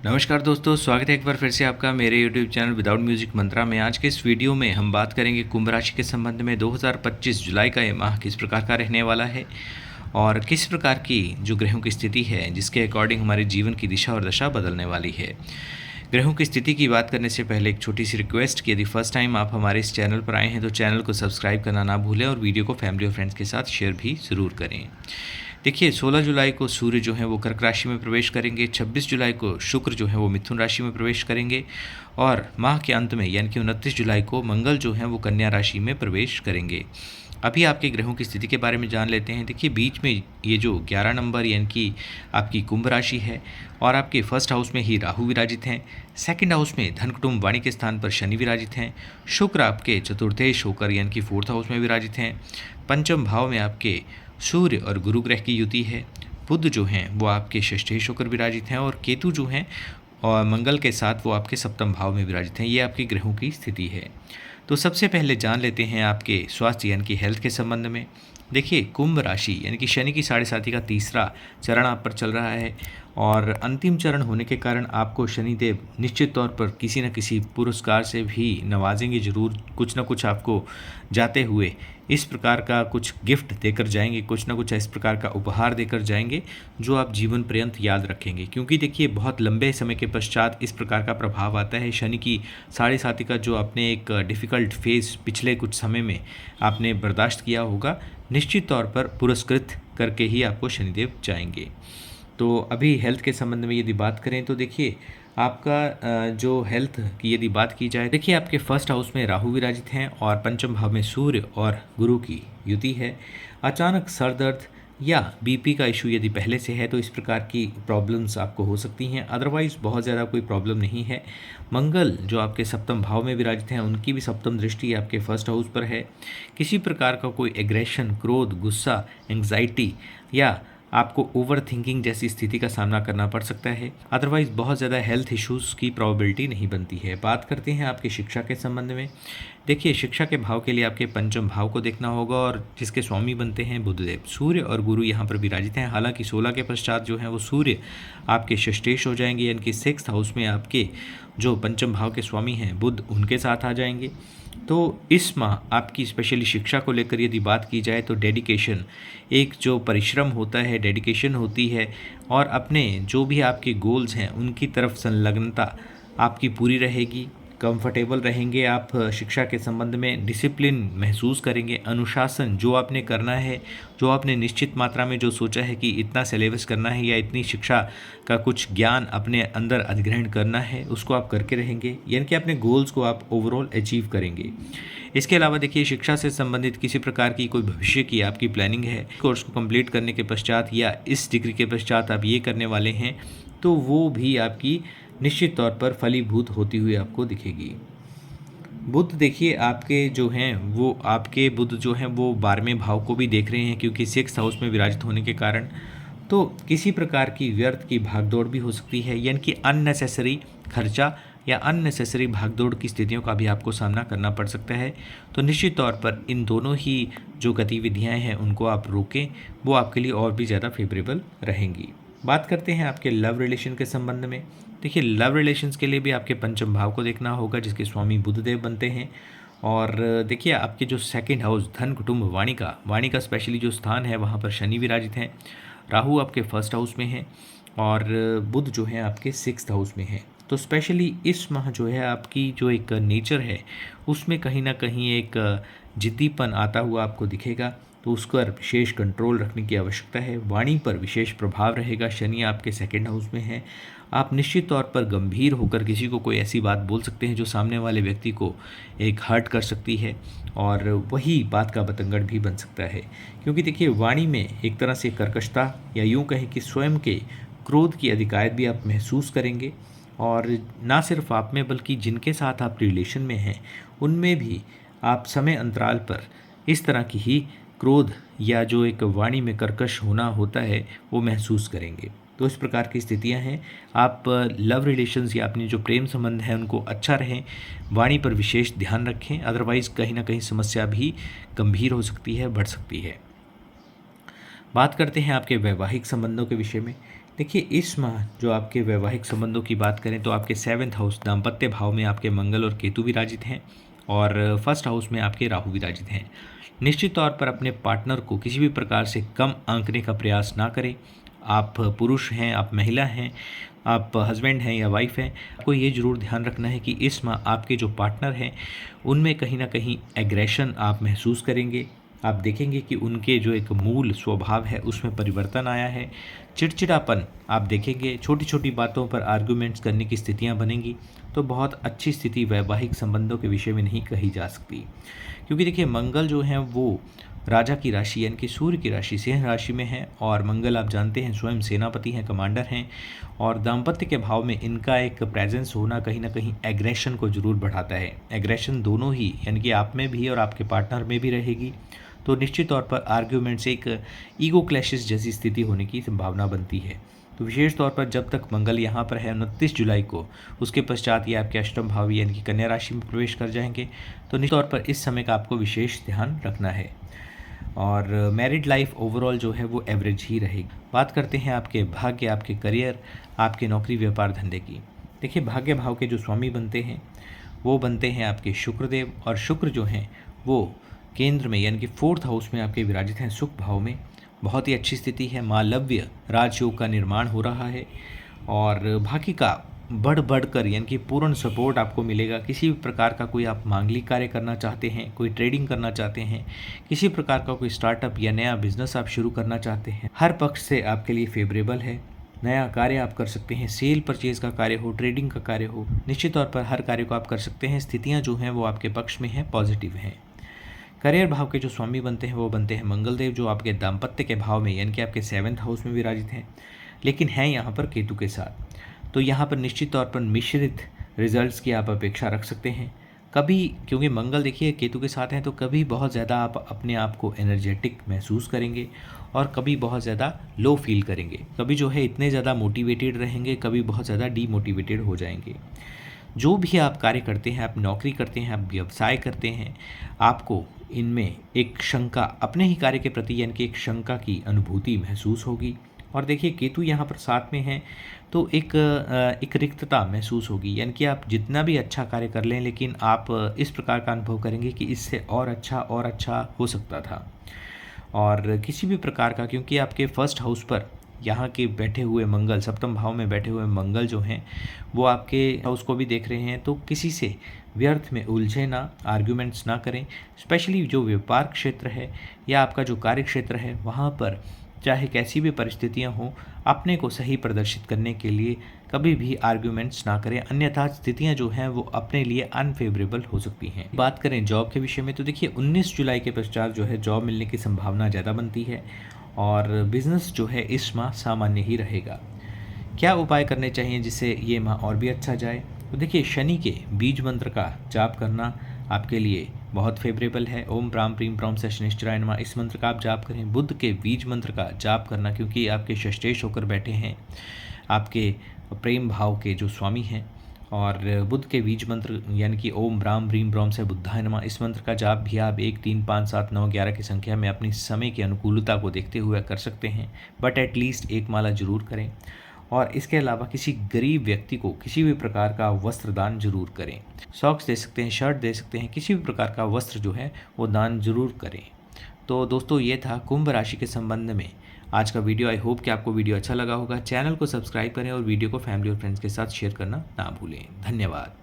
नमस्कार दोस्तों, स्वागत है एक बार फिर से आपका मेरे YouTube चैनल विदाउट म्यूजिक मंत्रा में। आज के इस वीडियो में हम बात करेंगे कुंभ राशि के संबंध में 2025 जुलाई का ये माह किस प्रकार का रहने वाला है और किस प्रकार की जो ग्रहों की स्थिति है जिसके अकॉर्डिंग हमारे जीवन की दिशा और दशा बदलने वाली है। ग्रहों की स्थिति की बात करने से पहले एक छोटी सी रिक्वेस्ट कि यदि फर्स्ट टाइम आप हमारे इस चैनल पर आए हैं तो चैनल को सब्सक्राइब करना ना भूलें और वीडियो को फैमिली और फ्रेंड्स के साथ शेयर भी ज़रूर करें। देखिए 16 जुलाई को सूर्य जो है वो कर्क राशि में प्रवेश करेंगे, 26 जुलाई को शुक्र जो है वो मिथुन राशि में प्रवेश करेंगे और माह के अंत में यानी कि 29 जुलाई को मंगल जो है वो कन्या राशि में प्रवेश करेंगे। अभी आपके ग्रहों की स्थिति के बारे में जान लेते हैं। देखिए बीच में ये जो 11 नंबर यानी कि आपकी कुंभ राशि है और आपके फर्स्ट हाउस में ही राहु विराजित हैं, सेकंड हाउस में धन कुटुंब वाणी के स्थान पर शनि विराजित हैं, शुक्र आपके चतुर्थेश होकर यानी कि फोर्थ हाउस में विराजित हैं, पंचम भाव में आपके सूर्य और गुरु ग्रह की युति है, बुध जो हैं वो आपके षष्ठेश होकर विराजित हैं और केतु जो हैं और मंगल के साथ वो आपके सप्तम भाव में विराजित हैं। ये आपकी ग्रहों की स्थिति है। तो सबसे पहले जान लेते हैं आपके स्वास्थ्य यानी कि हेल्थ के संबंध में। देखिए कुंभ राशि यानी कि शनि की साढ़े साथी का तीसरा चरण आप पर चल रहा है और अंतिम चरण होने के कारण आपको शनिदेव निश्चित तौर पर किसी न किसी पुरस्कार से भी नवाजेंगे ज़रूर। कुछ ना कुछ आपको जाते हुए इस प्रकार का कुछ गिफ्ट देकर जाएंगे, कुछ ना कुछ इस प्रकार का उपहार देकर जाएंगे जो आप जीवन पर्यंत याद रखेंगे। क्योंकि देखिए बहुत लंबे समय के पश्चात इस प्रकार का प्रभाव आता है। शनि की साढ़े साथी का जो आपने एक डिफ़िकल्ट फेज़ पिछले कुछ समय में आपने बर्दाश्त किया होगा, निश्चित तौर पर पुरस्कृत करके ही आपको शनिदेव जाएंगे। तो अभी हेल्थ के संबंध में यदि बात करें तो देखिए आपका जो हेल्थ की यदि बात की जाए, देखिए आपके फर्स्ट हाउस में राहु विराजित हैं और पंचम भाव में सूर्य और गुरु की युति है। अचानक सर दर्द या बीपी का इशू यदि पहले से है तो इस प्रकार की प्रॉब्लम्स आपको हो सकती हैं, अदरवाइज़ बहुत ज़्यादा कोई प्रॉब्लम नहीं है। मंगल जो आपके सप्तम भाव में विराजित हैं उनकी भी सप्तम दृष्टि आपके फर्स्ट हाउस पर है। किसी प्रकार का कोई एग्रेशन, क्रोध, गुस्सा, एंग्जाइटी या आपको ओवर थिंकिंग जैसी स्थिति का सामना करना पड़ सकता है, अदरवाइज़ बहुत ज़्यादा हेल्थ इश्यूज़ की प्रोबेबिलिटी नहीं बनती है। बात करते हैं आपकी शिक्षा के संबंध में। देखिए शिक्षा के भाव के लिए आपके पंचम भाव को देखना होगा और जिसके स्वामी बनते हैं बुधदेव। सूर्य और गुरु यहाँ पर विराजित हैं। हालांकि 16 के पश्चात जो है वो सूर्य आपके षष्ठेश हो जाएंगे यानी कि सिक्स्थ हाउस में आपके जो पंचम भाव के स्वामी हैं बुध उनके साथ आ जाएंगे। तो इस माह आपकी स्पेशली शिक्षा को लेकर यदि बात की जाए तो डेडिकेशन, एक जो परिश्रम होता है, डेडिकेशन होती है और अपने जो भी आपके गोल्स हैं उनकी तरफ संलग्नता आपकी पूरी रहेगी। कंफर्टेबल रहेंगे आप शिक्षा के संबंध में, डिसिप्लिन महसूस करेंगे, अनुशासन जो आपने करना है, जो आपने निश्चित मात्रा में जो सोचा है कि इतना सिलेबस करना है या इतनी शिक्षा का कुछ ज्ञान अपने अंदर अधिग्रहण करना है, उसको आप करके रहेंगे, यानी कि अपने गोल्स को आप ओवरऑल अचीव करेंगे। इसके अलावा देखिए शिक्षा से संबंधित किसी प्रकार की कोई भविष्य की आपकी प्लानिंग है, कोर्स को कंप्लीट करने के पश्चात या इस डिग्री के पश्चात आप ये करने वाले हैं, तो वो भी आपकी निश्चित तौर पर फलीभूत होती हुई आपको दिखेगी। बुध देखिए आपके जो हैं वो आपके बुध जो हैं वो 12वें भाव को भी देख रहे हैं क्योंकि सिक्स्थ हाउस में विराजित होने के कारण। तो किसी प्रकार की व्यर्थ की भागदौड़ भी हो सकती है, यानी कि अननेसेसरी खर्चा या अननेसेसरी भागदौड़ की स्थितियों का भी आपको सामना करना पड़ सकता है। तो निश्चित तौर पर इन दोनों ही जो गतिविधियाँ हैं उनको आप रोकें, वो आपके लिए और भी ज़्यादा फेवरेबल रहेंगी। बात करते हैं आपके लव रिलेशन के संबंध में। देखिए लव रिलेशंस के लिए भी आपके पंचम भाव को देखना होगा जिसके स्वामी बुधदेव बनते हैं और देखिए आपके जो सेकंड हाउस धन कुटुंब वाणी का स्पेशली जो स्थान है वहाँ पर शनि विराजित हैं, राहु आपके फर्स्ट हाउस में हैं और बुध जो है आपके सिक्स्थ हाउस में हैं। तो स्पेशली इस माह जो है आपकी जो एक नेचर है उसमें कहीं ना कहीं एक जिद्दीपन आता हुआ आपको दिखेगा, तो उस पर विशेष कंट्रोल रखने की आवश्यकता है। वाणी पर विशेष प्रभाव रहेगा, शनि आपके सेकंड हाउस में है। आप निश्चित तौर पर गंभीर होकर किसी को कोई ऐसी बात बोल सकते हैं जो सामने वाले व्यक्ति को एक हर्ट कर सकती है और वही बात का बतंगड़ भी बन सकता है। क्योंकि देखिए वाणी में एक तरह से कर्कशता या यूँ कहें कि स्वयं के क्रोध की अधिकायत भी आप महसूस करेंगे और ना सिर्फ आप में बल्कि जिनके साथ आप रिलेशन में हैं उनमें भी आप समय अंतराल पर इस तरह की ही क्रोध या जो एक वाणी में कर्कश होना होता है वो महसूस करेंगे। तो इस प्रकार की स्थितियां हैं। आप लव रिलेशंस या अपनी जो प्रेम संबंध है उनको अच्छा रहें, वाणी पर विशेष ध्यान रखें, अदरवाइज़ कहीं ना कहीं समस्या भी गंभीर हो सकती है, बढ़ सकती है। बात करते हैं आपके वैवाहिक संबंधों के विषय में देखिए इस माह जो आपके वैवाहिक संबंधों की बात करें तो आपके 7th हाउस दाम्पत्य भाव में आपके मंगल और केतु विराजित हैं और फर्स्ट हाउस में आपके राहु विराजित हैं। निश्चित तौर पर अपने पार्टनर को किसी भी प्रकार से कम आंकने का प्रयास ना करें। आप पुरुष हैं, आप महिला हैं, आप हस्बैंड हैं या वाइफ हैं, आपको ये ज़रूर ध्यान रखना है कि इस माह आपके जो पार्टनर हैं उनमें कहीं ना कहीं एग्रेशन आप महसूस करेंगे। आप देखेंगे कि उनके जो एक मूल स्वभाव है उसमें परिवर्तन आया है। चिड़चिड़ापन आप देखेंगे, छोटी छोटी बातों पर आर्गुमेंट्स करने की स्थितियां बनेंगी। तो बहुत अच्छी स्थिति वैवाहिक संबंधों के विषय में नहीं कही जा सकती, क्योंकि देखिए मंगल जो है वो राजा की राशि यानी कि सूर्य की राशि सिंह राशि में है और मंगल आप जानते हैं स्वयं सेनापति हैं, कमांडर हैं और दाम्पत्य के भाव में इनका एक प्रेजेंस होना कहीं ना कहीं एग्रेशन को ज़रूर बढ़ाता है। एग्रेशन दोनों ही यानी कि आप में भी और आपके पार्टनर में भी रहेगी। तो निश्चित तौर पर आर्ग्यूमेंट से एक ईगो क्लैशेस जैसी स्थिति होने की संभावना बनती है। तो विशेष तौर पर जब तक मंगल यहाँ पर है 29 जुलाई को, उसके पश्चात ये आपके अष्टम भावी यानी कि कन्या राशि में प्रवेश कर जाएंगे। तो निश्चित तौर पर इस समय का आपको विशेष ध्यान रखना है और मैरिड लाइफ ओवरऑल जो है वो एवरेज ही रहेगी। बात करते हैं आपके भाग्य, आपके करियर, आपके नौकरी व्यापार धंधे की। देखिए भाग्य भाव के जो स्वामी बनते हैं वो बनते हैं आपके शुक्रदेव और शुक्र जो हैं वो केंद्र में यानी कि 4th हाउस में आपके विराजित हैं सुख भाव में। बहुत ही अच्छी स्थिति है। मालव्य राजयोग का निर्माण हो रहा है और बाकी का बढ़ कर यानी कि पूर्ण सपोर्ट आपको मिलेगा। किसी भी प्रकार का कोई आप मांगलिक कार्य करना चाहते हैं, कोई ट्रेडिंग करना चाहते हैं, किसी प्रकार का कोई स्टार्टअप या नया बिजनेस आप शुरू करना चाहते हैं, हर पक्ष से आपके लिए फेवरेबल है। नया कार्य आप कर सकते हैं, सेल परचेज का कार्य हो, ट्रेडिंग का कार्य हो, निश्चित तौर पर हर कार्य को आप कर सकते हैं। स्थितियाँ जो हैं वो आपके पक्ष में हैं, पॉजिटिव हैं। करियर भाव के जो स्वामी बनते हैं वो बनते हैं मंगल देव, जो आपके दाम्पत्य के भाव में यानी कि आपके 7th हाउस में विराजित हैं, लेकिन हैं यहाँ पर केतु के साथ। तो यहाँ पर निश्चित तौर पर मिश्रित रिजल्ट्स की आप अपेक्षा रख सकते हैं। कभी क्योंकि मंगल देखिए केतु के साथ हैं तो कभी बहुत ज़्यादा आप अपने आप को एनर्जेटिक महसूस करेंगे और कभी बहुत ज़्यादा लो फील करेंगे। कभी जो है इतने ज़्यादा मोटिवेटेड रहेंगे, कभी बहुत ज़्यादा डीमोटिवेटेड हो जाएंगे। जो भी आप कार्य करते हैं, आप नौकरी करते हैं, आप व्यवसाय करते हैं, आपको इनमें एक शंका अपने ही कार्य के प्रति यानी कि एक शंका की अनुभूति महसूस होगी। और देखिए केतु यहाँ पर साथ में है तो एक रिक्तता महसूस होगी, यानी कि आप जितना भी अच्छा कार्य कर लें लेकिन आप इस प्रकार का अनुभव करेंगे कि इससे और अच्छा हो सकता था। और किसी भी प्रकार का, क्योंकि आपके फर्स्ट हाउस पर यहाँ के बैठे हुए मंगल, सप्तम भाव में बैठे हुए मंगल जो हैं वो आपके हाउस को भी देख रहे हैं, तो किसी से व्यर्थ में उलझे ना, आर्ग्यूमेंट्स ना करें। स्पेशली जो व्यापार क्षेत्र है या आपका जो कार्य क्षेत्र है वहाँ पर चाहे कैसी भी परिस्थितियाँ हों, अपने को सही प्रदर्शित करने के लिए कभी भी आर्ग्यूमेंट्स ना करें, अन्यथा स्थितियाँ जो हैं वो अपने लिए अनफेवरेबल हो सकती हैं। बात करें जॉब के विषय में तो देखिए 19 जुलाई के पश्चात जो है जॉब मिलने की संभावना ज़्यादा बनती है और बिज़नेस जो है इस माह सामान्य ही रहेगा। क्या उपाय करने चाहिए जिससे ये माह और भी अच्छा जाए? तो देखिए शनि के बीज मंत्र का जाप करना आपके लिए बहुत फेवरेबल है। ओम प्राम प्रीम प्रॉम से शनिश्चराय नमः, इस मंत्र का आप जाप करें। बुध के बीज मंत्र का जाप करना, क्योंकि आपके षष्ठेश होकर बैठे हैं आपके प्रेम भाव के जो स्वामी हैं, और बुध के बीज मंत्र यानी कि ओम ब्राम ब्रीम ब्रॉम से बुद्धाय नमः, इस मंत्र का जाप भी आप 1, 3, 5, 7, 9, 11 की संख्या में अपनी समय की अनुकूलता को देखते हुए कर सकते हैं, बट एटलीस्ट एक माला जरूर करें। और इसके अलावा किसी गरीब व्यक्ति को किसी भी प्रकार का वस्त्र दान जरूर करें। सॉक्स दे सकते हैं, शर्ट दे सकते हैं, किसी भी प्रकार का वस्त्र जो है वो दान जरूर करें। तो दोस्तों ये था कुंभ राशि के संबंध में आज का वीडियो। आई होप कि आपको वीडियो अच्छा लगा होगा। चैनल को सब्सक्राइब करें और वीडियो को फैमिली और फ्रेंड्स के साथ शेयर करना ना भूलें। धन्यवाद।